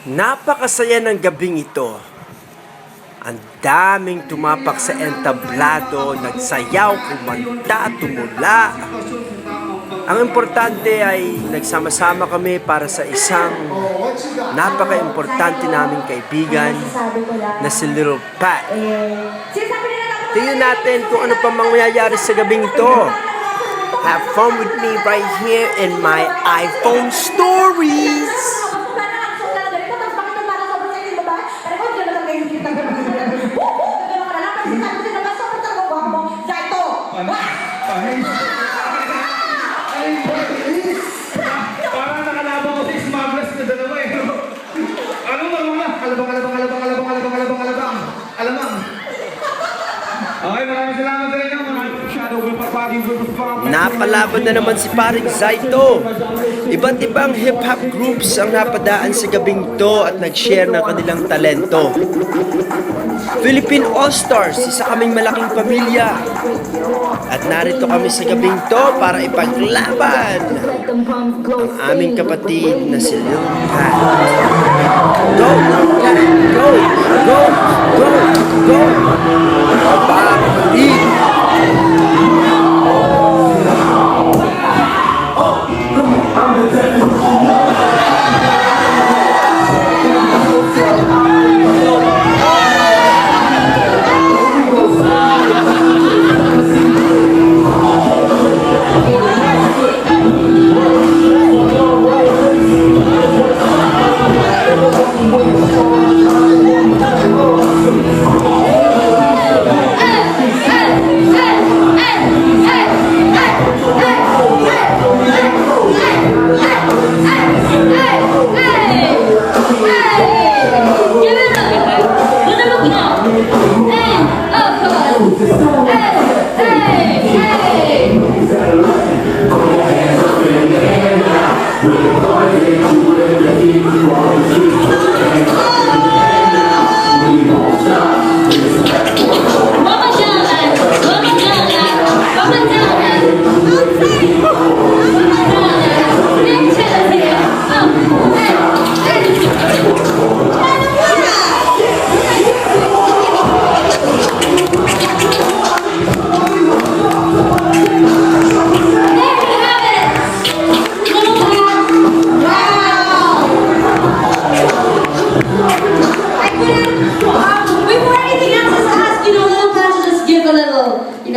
Napakasaya ng gabing ito. Ang daming tumapak sa entablado, nagsayaw, kumanta, tumula. Ang importante ay nagsama-sama kami para sa isang napaka-importante naming kaibigan na si Little Pat. Tingnan natin kung ano pa mangyayari sa gabing ito. Have fun with me right here in my iPhone stories. Parang nakalaban ko sa smugglers na dalawa eh. Alabang. Alamang. Okay, maraming salamat sa inyo. Napalaban na naman si paring Zaito. Iba't ibang hip-hop groups ang napadaan sa gabing to at nag-share ng kanilang talento. Philippine All-Stars, isa kaming malaking pamilya. At narito kami sa gabing to para ipaglaban ang aming kapatid na si Lil Pat. Go, Pat! Go! Go! Go! Go! Kapatid!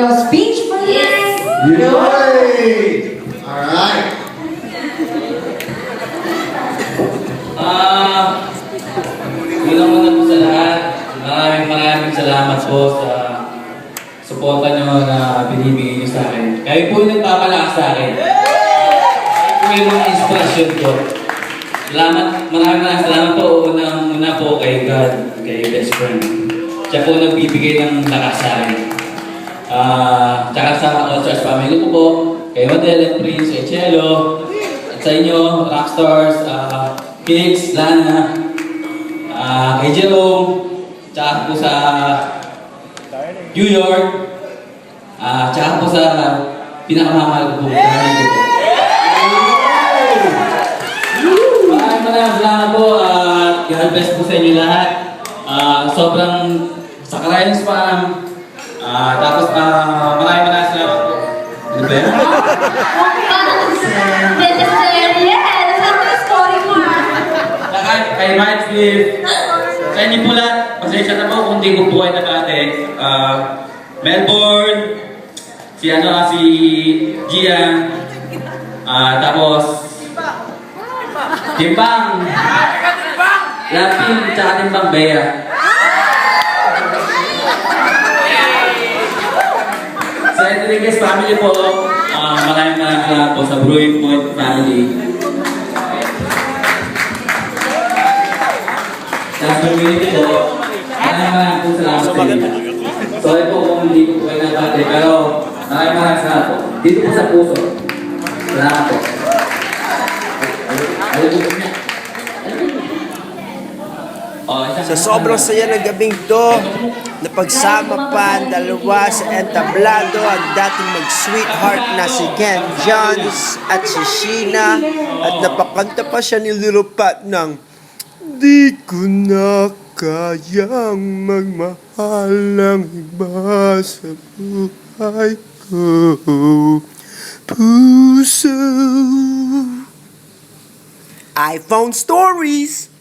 Speech for this? Yay! Alright. Unang-una po sa lahat, maraming salamat po sa suporta nyo na binibigay nyo sa akin. Kayo po yung nagpapalakas sa akin. Kayo po yung mga inspirasyon ko. Maraming salamat po. Una po kay God, kay best friend. Siya po nagbibigay ng lakas sa akin. Tsaka sa All-Stars family ko po, kay Wadel and Prince, kay Cello, at sa inyo, Rockstars, Pix, Lana, kay Jerome, tsaka po sa New York, tsaka po sa pinakamamahal ko po, family ko po. Maraming salamat po at God bless po sa inyo lahat. Sobrang sakarayan spam. Tapos maraming salamat po. Ano ba yan? Saka kay Mike Smith, sa inyo po lahat, pasensya na po kung di ko po kayo nabate. Melbourne, si Gian, tapos Timbang, Lapin, tsaka Timbang Bea. Sa Enriquez family po, maraming salamat po sa Brewing Point family. Sa community po, maraming po salamat sa inyo. Sorry po kung hindi ko kayo nabate, pero maraming salamat po. Dito po sa puso. Salamat po. Sa sobrang saya ng gabing to, napagsama pa ang dalawa sa entablado ang dating mag-sweetheart na si Ken Johns at si Sheena, at napakanta pa siya ni Little Pat ng Di ko na kayang magmahal ng iba sa buhay ko. Puso. iPhone Stories.